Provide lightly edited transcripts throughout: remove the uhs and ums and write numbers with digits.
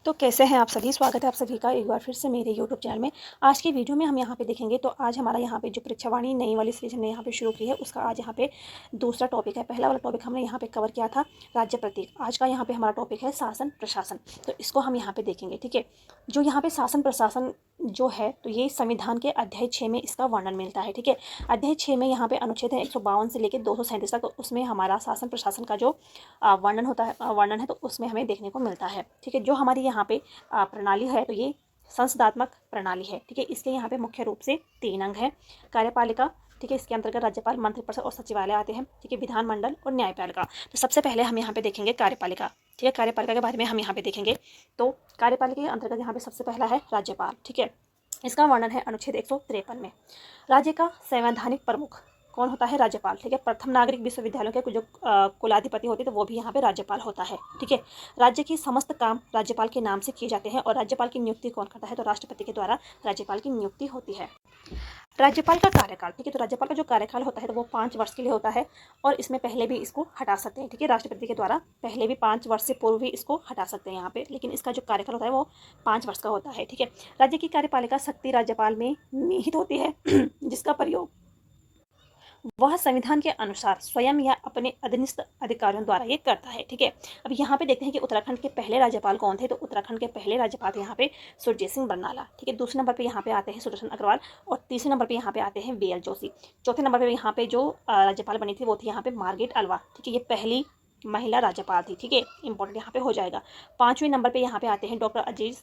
तो कैसे हैं आप सभी। स्वागत है आप सभी का एक बार फिर से मेरे यूट्यूब चैनल में। आज की वीडियो में हम यहाँ पे देखेंगे तो आज हमारा यहाँ पे जो परीक्षावाणी नई वाली सीरीज हमने यहाँ पे शुरू की है उसका आज यहाँ पे दूसरा टॉपिक है। पहला वाला टॉपिक हमने यहाँ पे कवर किया था राज्य प्रतीक। आज का यहाँ पे हमारा टॉपिक है शासन प्रशासन। तो इसको हम यहाँ पे देखेंगे। ठीक है, जो यहाँ पे शासन प्रशासन जो है तो ये संविधान के अध्याय 6 में इसका वर्णन मिलता है। ठीक है, अध्याय 6 में यहाँ पे अनुच्छेद है 152 से लेकर 237 तक। तो उसमें हमारा शासन प्रशासन का जो वर्णन है तो उसमें हमें देखने को मिलता है। ठीक है, जो हमारी यहाँ पे प्रणाली है तो ये संसदात्मक प्रणाली है। ठीक है, इसके यहाँ पे मुख्य रूप से 3 अंग है। कार्यपालिका, ठीक है, इसके अंतर्गत राज्यपाल, मंत्रिपरिषद और सचिवालय आते हैं। ठीक है, विधानमंडल और न्यायपालिका। तो सबसे पहले हम यहाँ पे देखेंगे कार्यपालिका। ठीक है, कार्यपालिका के बारे में हम यहाँ पे देखेंगे। तो कार्यपालिका के अंतर्गत यहाँ पे सबसे पहला है राज्यपाल। ठीक है, इसका वर्णन है अनुच्छेद 153 में। राज्य का संवैधानिक प्रमुख कौन होता है? राज्यपाल। ठीक है, प्रथम नागरिक विश्वविद्यालयों के जो कुलाधिपति होते हैं तो वो भी यहाँ पे राज्यपाल होता है। ठीक है, राज्य के समस्त काम राज्यपाल के नाम से किए जाते हैं। और राज्यपाल की नियुक्ति कौन करता है? तो राष्ट्रपति के द्वारा राज्यपाल की नियुक्ति होती है। राज्यपाल का कार्यकाल, ठीक है, तो राज्यपाल का जो कार्यकाल होता है तो वो 5 वर्ष के लिए होता है। और इसमें पहले भी इसको हटा सकते हैं। ठीक है, राष्ट्रपति के द्वारा पहले भी 5 वर्ष से पूर्व भी इसको हटा सकते हैं यहाँ पे, लेकिन इसका जो कार्यकाल होता है वो 5 वर्ष का होता है। ठीक है, राज्य की कार्यपालिका शक्ति राज्यपाल में निहित होती है जिसका प्रयोग वह संविधान के अनुसार स्वयं या अपने अधीनस्थ अधिकारियों द्वारा ये करता है। ठीक है, अब यहाँ पे देखते हैं कि उत्तराखंड के पहले राज्यपाल कौन थे। तो उत्तराखंड के पहले राज्यपाल थे यहाँ पे सुरजीत सिंह बरनाला। ठीक है, दूसरे नंबर पे यहाँ पे आते हैं सुदर्शन अग्रवाल और तीसरे नंबर पे यहाँ पे आते हैं BL जोशी। चौथे नंबर पे यहाँ पे जो राज्यपाल बनी थी वो थी यहाँ पे मार्गरेट अल्वा। ठीक है, ये पहली महिला राज्यपाल थी। ठीक है, इंपॉर्टेंट यहाँ पे हो जाएगा। 5वें नंबर पे यहाँ पे आते हैं डॉक्टर अजीज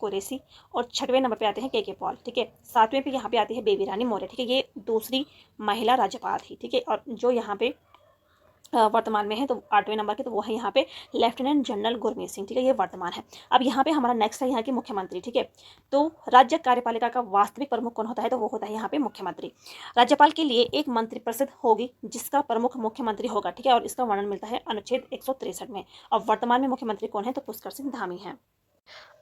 कुरैशी और 6वें नंबर पे आते हैं KK पॉल। ठीक है, 7वें पे यहाँ पे आती है बेबी रानी मौर्य। ठीक है, ये दूसरी महिला राज्यपाल थी। ठीक है, और जो यहाँ पे वर्तमान में है तो 8वें नंबर के तो वो है यहाँ पे लेफ्टिनेंट जनरल गुरमीत सिंह। ठीक है, ये वर्तमान है। अब यहाँ पे हमारा नेक्स्ट है यहाँ की मुख्यमंत्री। ठीक है, तो राज्य कार्यपालिका का वास्तविक प्रमुख कौन होता है? तो वो होता है यहाँ पे मुख्यमंत्री। राज्यपाल के लिए एक मंत्रिपरिषद होगी जिसका प्रमुख मुख्यमंत्री होगा। ठीक है, और इसका वर्णन मिलता है अनुच्छेद 163 में। और वर्तमान में मुख्यमंत्री कौन है? तो पुष्कर सिंह धामी है।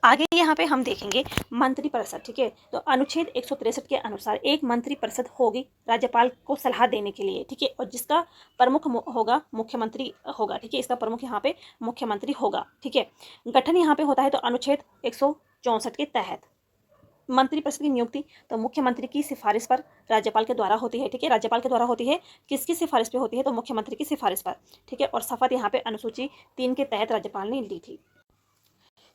आगे यहाँ पे हम देखेंगे मंत्रिपरिषद। ठीक है, तो अनुच्छेद 163 के अनुसार एक मंत्रिपरिषद होगी राज्यपाल को सलाह देने के लिए। ठीक है, और जिसका प्रमुख होगा मुख्यमंत्री होगा। ठीक है, इसका प्रमुख यहाँ पे मुख्यमंत्री होगा। ठीक है, गठन यहाँ पे होता है तो अनुच्छेद 164 के तहत मंत्रिपरिषद की नियुक्ति तो मुख्यमंत्री की सिफारिश पर राज्यपाल के द्वारा होती है। ठीक है, राज्यपाल के द्वारा होती है। किसकी सिफारिश पे होती है? तो मुख्यमंत्री की सिफारिश पर। ठीक है, और शपथ यहाँ पे अनुसूची 3 के तहत राज्यपाल ने ली थी।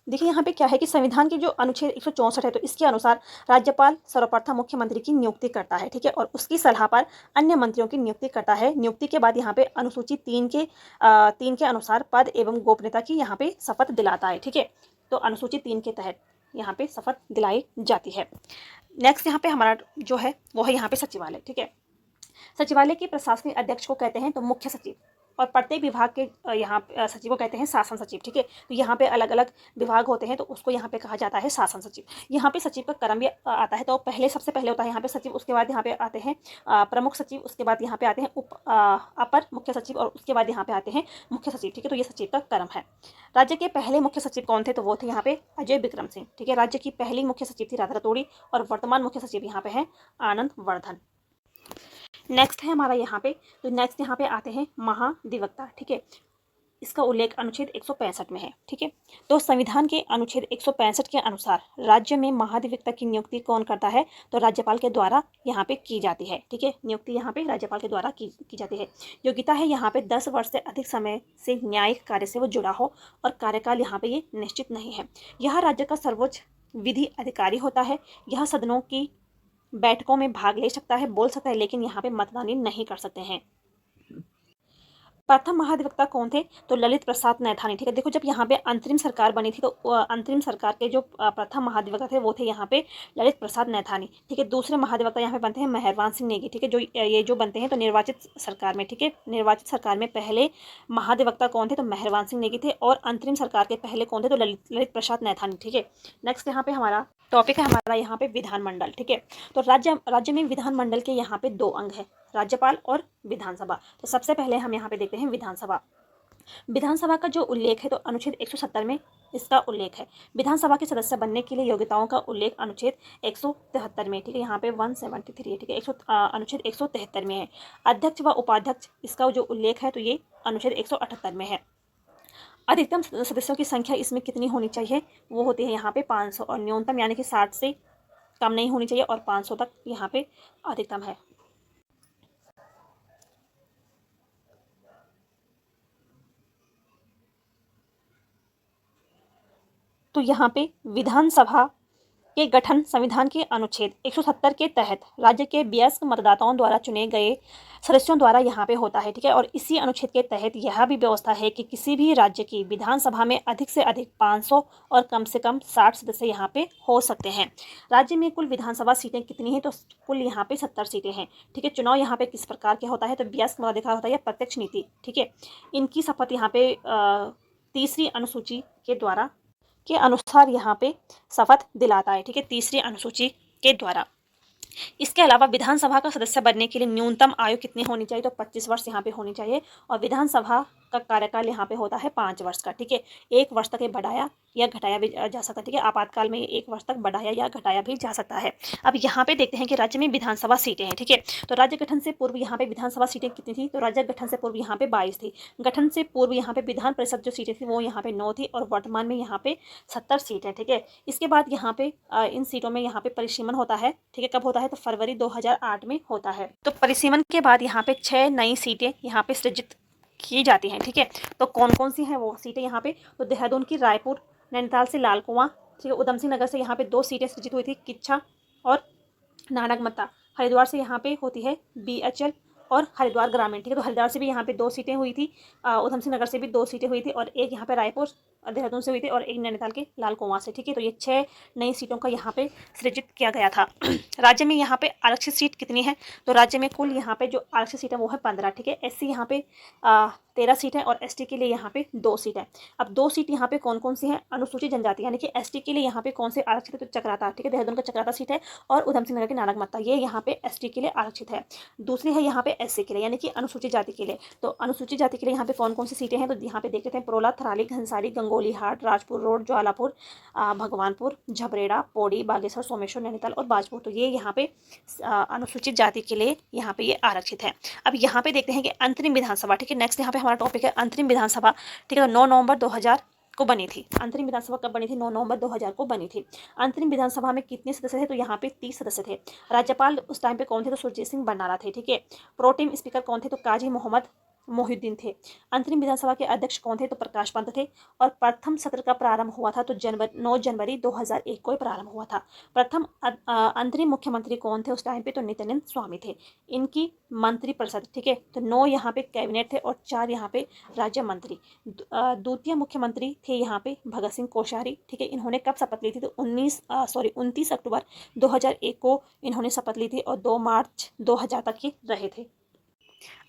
देखिए यहाँ पे क्या है कि संविधान की जो अनुच्छेद 164 है तो इसके अनुसार राज्यपाल सर्वप्रथम मुख्यमंत्री की नियुक्ति करता है। ठीक है, और उसकी सलाह पर अन्य मंत्रियों की नियुक्ति करता है। नियुक्ति के बाद यहाँ पे अनुसूची 3 के अनुसार पद एवं गोपनीयता की यहाँ पे शपथ दिलाता है। ठीक है, तो अनुसूची 3 के तहत यहाँ पे शपथ दिलाई जाती है। नेक्स्ट यहाँ पे हमारा जो है वो है यहाँ पे सचिवालय। ठीक है, सचिवालय के प्रशासनिक अध्यक्ष को कहते हैं तो मुख्य सचिव। और प्रत्येक विभाग के यहाँ सचिव को कहते हैं शासन सचिव। ठीक है, तो यहाँ पे अलग अलग विभाग होते हैं तो उसको यहाँ पे कहा जाता है शासन सचिव। यहाँ पे सचिव का क्रम भी आता है तो सबसे पहले होता है यहाँ पे सचिव, उसके बाद यहाँ पे आते हैं प्रमुख सचिव, उसके बाद यहाँ पे आते हैं अपर मुख्य सचिव और उसके बाद यहाँ पे आते हैं मुख्य सचिव। ठीक है, तो ये सचिव का क्रम है। राज्य के पहले मुख्य सचिव कौन थे? तो वो थे यहाँ पे अजय विक्रम सिंह। ठीक है, राज्य की पहली मुख्य सचिव थी राधा रतौड़ी और वर्तमान मुख्य सचिव यहाँ पे है आनंद वर्धन। नेक्स्ट है हमारा यहाँ पे, तो नेक्स्ट यहाँ पे आते हैं महाधिवक्ता। ठीक है, इसका उल्लेख अनुच्छेद 165 में है। ठीक है, तो संविधान के अनुच्छेद 165 के अनुसार राज्य में महाधिवक्ता की नियुक्ति कौन करता है? तो राज्यपाल के द्वारा यहाँ पे की जाती है। ठीक है, नियुक्ति यहाँ पे राज्यपाल के द्वारा की जाती है। योग्यता है यहाँ पे 10 वर्ष से अधिक समय से न्यायिक कार्य से वो जुड़ा हो और कार्यकाल यहाँ पे ये निश्चित नहीं है। यह राज्य का सर्वोच्च विधि अधिकारी होता है। यह सदनों की बैठकों में भाग ले सकता है, बोल सकता है, लेकिन यहाँ पे मतदान नहीं कर सकते हैं। प्रथम महाधिवक्ता कौन थे? तो ललित प्रसाद नैथानी। ठीक है, देखो जब यहाँ पे अंतरिम सरकार बनी थी तो अंतरिम सरकार के जो प्रथम महाधिवक्ता थे वो थे यहाँ पे ललित प्रसाद नैथानी। ठीक है, दूसरे महाधिवक्ता यहाँ पे बनते हैं मेहरबान सिंह नेगी। ठीक है, जो ये जो बनते हैं तो निर्वाचित सरकार में। ठीक है, निर्वाचित सरकार में पहले महाधिवक्ता कौन थे? तो मेहरबान सिंह नेगी थे और अंतरिम सरकार के पहले कौन थे? तो ललित प्रसाद नैथानी। ठीक है, नेक्स्ट यहाँ पे हमारा टॉपिक है हमारा यहाँ पे विधानमंडल। ठीक है, तो राज्य में विधानमंडल के यहाँ पे 2 अंग है, राज्यपाल और विधानसभा। तो सबसे पहले हम यहाँ पे देखते हैं विधानसभा। विधानसभा का जो उल्लेख है तो अनुच्छेद 170 में इसका उल्लेख है। विधानसभा के सदस्य बनने के लिए योग्यताओं का उल्लेख अनुच्छेद 173 में। ठीक है, यहाँ पे 173 है। ठीक है, अनुच्छेद 173 में है। अध्यक्ष व उपाध्यक्ष इसका जो उल्लेख है तो ये अनुच्छेद 178 में है। अधिकतम सदस्यों की संख्या इसमें कितनी होनी चाहिए, वो होती है यहाँ पे 500, और न्यूनतम यानी कि 60 से कम नहीं होनी चाहिए और 500 तक यहाँ पे अधिकतम है। तो यहाँ पे विधानसभा के गठन संविधान के अनुच्छेद 170 के तहत राज्य के वयस्क मतदाताओं द्वारा चुने गए सदस्यों द्वारा यहाँ पे होता है, ठीक है। और इसी अनुच्छेद के तहत यह भी व्यवस्था है कि किसी भी राज्य की विधानसभा में अधिक से अधिक 500 और कम से कम 60 सदस्य यहाँ पे हो सकते हैं। राज्य में कुल विधानसभा सीटें कितनी हैं, तो कुल यहाँ पे 70 सीटें हैं, ठीक है। चुनाव यहाँ पे किस प्रकार के होता है, तो वयस्क मताधिकार होता है या प्रत्यक्ष नीति, ठीक है। इनकी शपथ यहाँ पे तीसरी अनुसूची के अनुसार यहाँ पे शपथ दिलाता है, ठीक है, तीसरी अनुसूची के द्वारा। इसके अलावा विधानसभा का सदस्य बनने के लिए न्यूनतम आयु कितनी होनी चाहिए, तो 25 वर्ष यहाँ पे होनी चाहिए। और विधानसभा का कार्यकाल यहाँ पे होता है 5 वर्ष का, ठीक है। 1 वर्ष तक ये बढ़ाया या घटाया भी जा सकता है, ठीक है। आपातकाल में 1 वर्ष तक बढ़ाया या घटाया भी जा सकता है। अब यहाँ पे देखते हैं कि राज्य में विधानसभा सीटें हैं, ठीक है। तो राज्य गठन से पूर्व यहाँ पे विधानसभा सीटें कितनी थी, तो राज्य गठन से पूर्व यहाँ पे 22 थी। गठन से पूर्व यहाँ पे विधान परिषद जो सीटें थी वो यहाँ पे 9 थी, और वर्तमान में यहाँ पे 70 सीट है, ठीक है। इसके बाद यहाँ पे इन सीटों में यहाँ पे परिसीमन होता है, ठीक है। कब होता है, तो फरवरी 2008 में होता है। तो परिसीमन के बाद यहाँ पे 6 नई सीटें यहाँ पे सृजित की जाती हैं, ठीक है। तो कौन कौन सी हैं वो सीटें यहाँ पे, तो देहरादून की रायपुर, नैनीताल से लाल कुआं, ठीक है। उधम सिंह नगर से यहाँ पे 2 सीटें सृजित हुई थी, किच्छा और नानकमत्ता। हरिद्वार से यहाँ पे होती है BHL और हरिद्वार ग्रामीण, ठीक है। तो हरिद्वार से भी यहाँ पे 2 सीटें हुई थी, उधम सिंह नगर से भी 2 सीटें हुई थी, और एक यहाँ पे रायपुर देहरादून से हुई थी, और एक नैनीताल के लाल कुआं से, ठीक है। तो ये 6 नई सीटों का यहाँ पे सृजित किया गया था। राज्य में यहाँ पे आरक्षित सीट कितनी है, तो राज्य में कुल यहाँ पे जो आरक्षित सीट है वो है 15, ठीक है। SC यहाँ पे 13 सीट है, और ST के लिए यहाँ पे 2 सीट है। अब 2 सीट यहाँ पे कौन कौन सी हैं, अनुसूचित जनजाति यानी कि ST के लिए यहाँ पे कौन से आरक्षित है, तो चक्राता, ठीक है। देहरादून का चक्राता सीट है, और उधम सिंह नगर के नानकमत्ता, ये यहाँ पे ST के लिए आरक्षित है। दूसरी है यहाँ पे SC के लिए यानी कि अनुसूचित जाति के लिए। तो अनुसूचित जाति के लिए यहाँ पे कौन कौन सी सीटें हैं, तो यहाँ पे देख लेते हैं। प्रोला, थराली, घनसाली, गंगोली हाट, राजपुर रोड, ज्वालापुर, भगवानपुर, झबरेड़ा, पौड़ी, बागेश्वर, सोमेश्वर, नैनीताल और बाजपुर। तो ये यहाँ पे अनुसूचित जाति के लिए यहाँ पे ये आरक्षित है। अब यहाँ पे देखते हैं कि अंतरिम विधानसभा, ठीक है। नेक्स्ट यहाँ पे हमारा टॉपिक है अंतरिम विधानसभा, ठीक है। तो 9 नवंबर 2000 को बनी थी। अंतरिम विधानसभा कब बनी थी, 9 नवंबर 2000 को बनी थी। अंतरिम विधानसभा में कितने सदस्य थे, तो यहाँ पे 30 सदस्य थे। राज्यपाल उस टाइम पे कौन थे, तो सुरजीत सिंह भंडारा थे, ठीक है। प्रोटेम स्पीकर कौन थे, तो काजी मोहम्मद मोहिउद्दीन थे। अंतरिम विधानसभा के अध्यक्ष कौन थे, तो प्रकाश पंत थे। और प्रथम सत्र का प्रारंभ हुआ था तो 9 जनवरी 2001 को प्रारंभ हुआ था। प्रथम अंतरिम मुख्यमंत्री कौन थे उस टाइम पे, तो नित्यानंद स्वामी थे। इनकी मंत्री परिषद, ठीक है। तो 9 यहाँ पे कैबिनेट थे और 4 यहाँ पे राज्य मंत्री। द्वितीय मुख्यमंत्री थे यहाँ पे भगत सिंह कोश्यारी, ठीक है। इन्होंने कब शपथ ली थी, तो 29 अक्टूबर 2001 को इन्होंने शपथ ली थी, और 2 मार्च 2000 तक ये रहे थे।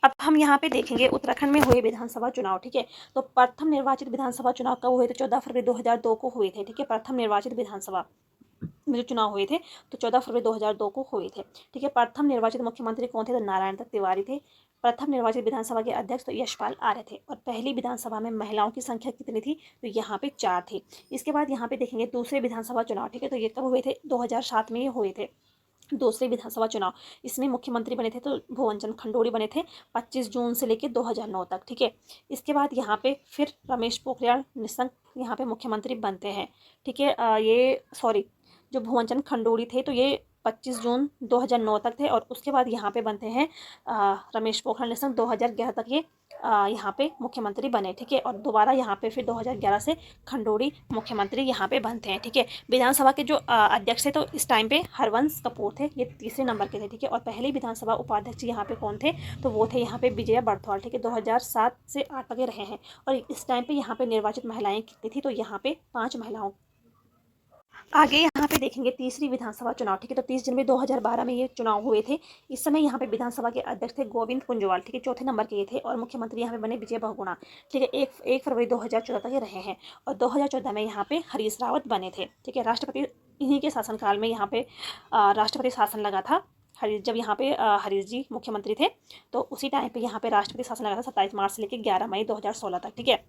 अब हम यहाँ पे देखेंगे उत्तराखंड में हुए विधानसभा चुनाव, ठीक है। तो प्रथम निर्वाचित विधानसभा चुनाव कब हुए थे, 14 फरवरी 2002 को हुए थे, ठीक है। प्रथम निर्वाचित विधानसभा में जो चुनाव हुए थे तो 14 फरवरी 2002 को हुए थे, ठीक है। प्रथम निर्वाचित मुख्यमंत्री कौन थे, तो नारायण दत्त तिवारी थे। प्रथम निर्वाचित विधानसभा के अध्यक्ष तो यशपाल आर्य थे। और पहली विधानसभा में महिलाओं की संख्या कितनी थी, तो यहाँ पे 4 थी। इसके बाद यहाँ पे देखेंगे दूसरे विधानसभा चुनाव, ठीक है। तो ये कब हुए थे, 2007 में ये हुए थे दूसरे विधानसभा चुनाव। इसमें मुख्यमंत्री बने थे तो भुवन चंद्र खंडूड़ी बने थे 25 जून से लेकर 2009 तक, ठीक है। इसके बाद यहाँ पे फिर रमेश पोखरियाल निशंक यहाँ पे मुख्यमंत्री बनते हैं, ठीक है। जो भुवन चंद्र खंडूड़ी थे तो ये 25 जून 2009 तक थे, और उसके बाद यहाँ पे बनते हैं रमेश पोखरियाल निशंक 2011 तक ये यहाँ पे मुख्यमंत्री बने, ठीक है। और दोबारा यहाँ पे फिर 2011 से खंडूड़ी मुख्यमंत्री यहाँ पे बनते हैं, ठीक है। विधानसभा के जो अध्यक्ष थे तो इस टाइम पे हरवंश कपूर थे, ये तीसरे नंबर के थे, ठीक है। और पहले विधानसभा उपाध्यक्ष यहाँ पे कौन थे, तो वो थे यहाँ पे विजया बर्थवाल, ठीक है। 2007 से 8 तक रहे हैं। और इस टाइम पे यहाँ पे निर्वाचित महिलाएं कितनी थी, तो यहाँ पे 5 महिलाओं। आगे यहाँ पे देखेंगे तीसरी विधानसभा चुनाव, ठीक है। तो 30 जनवरी 2012 में ये चुनाव हुए थे। इस समय यहाँ पे विधानसभा के अध्यक्ष थे गोविंद कुंजवाल, ठीक है, चौथे नंबर के ये थे। और मुख्यमंत्री यहाँ पे बने विजय बहुगुणा, ठीक है। 1 फरवरी 2014 तक ये रहे हैं। और 2014 में यहाँ पे हरीश रावत बने थे, ठीक है। राष्ट्रपति इन्हीं के शासनकाल में यहाँ पे राष्ट्रपति शासन लगा था। जब यहाँ पे हरीश जी मुख्यमंत्री थे तो उसी टाइम पे यहाँ पे राष्ट्रपति शासन लगा था 27 मार्च से लेकर 11 मई 2016 तक, ठीक है।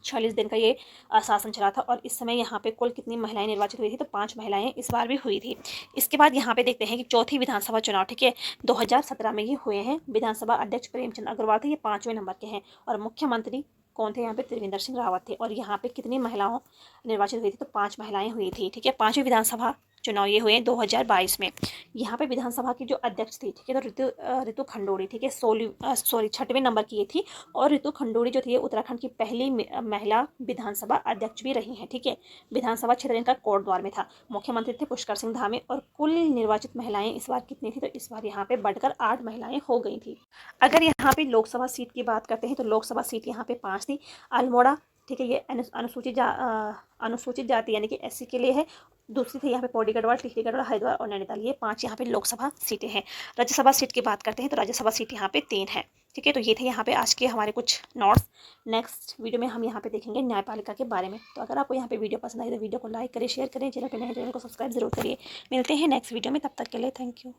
46 दिन का ये शासन चला था। और इस समय यहाँ पे कुल कितनी महिलाएं निर्वाचित हुई थी, तो 5 महिलाएं इस बार भी हुई थी। इसके बाद यहाँ पे देखते हैं कि चौथी विधानसभा चुनाव, ठीक है, 2017 में ये हुए हैं। विधानसभा अध्यक्ष प्रेमचंद अग्रवाल थे, ये 5वें नंबर के हैं। और मुख्यमंत्री कौन थे यहाँ पे? त्रिवेंद्र सिंह रावत थे। और यहाँ पे कितनी महिलाओं निर्वाचित हुई थी? तो 5 महिलाएं हुई थी। ठीक है, 5वीं विधानसभा चुनाव ये हुए 2022 में। यहाँ पे विधानसभा की जो अध्यक्ष थी, ठीक है, तो ऋतु खंडूड़ी, ठीक है, 6वें नंबर की ये थी। और ऋतु खंडूड़ी जो थी ये उत्तराखंड की पहली महिला विधानसभा अध्यक्ष भी रही हैं। ठीक है, विधानसभा क्षेत्र इनका कोटद्वार में था। मुख्यमंत्री थे पुष्कर सिंह धामी। और कुल निर्वाचित महिलाएं इस बार कितनी थी? तो इस बार यहाँ पे बढ़कर 8 महिलाएं हो गई थी। अगर यहाँ पे लोकसभा सीट की बात करते हैं तो लोकसभा सीट यहाँ पे 5 थी। अल्मोड़ा, ठीक है, ये अनुसूचित जाति यानी कि SC के लिए है। दूसरी थी यहाँ पे पौड़ी गढ़वाल, टिहरी गढ़वाल, हरिद्वार और नैनीताल। ये 5 यहाँ पे लोकसभा सीटें हैं। राज्यसभा सीट की बात करते हैं तो राज्यसभा सीट यहाँ पे 3 है। ठीक है, तो ये थे यहाँ पे आज के हमारे कुछ नोट्स। नेक्स्ट वीडियो में हम यहाँ पे देखेंगे न्यायपालिका के बारे में। तो अगर आपको यहाँ पे वीडियो पसंद आई तो वीडियो को लाइक करें, शेयर करें, चैनल पर नए चैनल को सब्सक्राइब जरूर करिए। मिलते हैं नेक्स्ट वीडियो में, तब तक के लिए थैंक यू।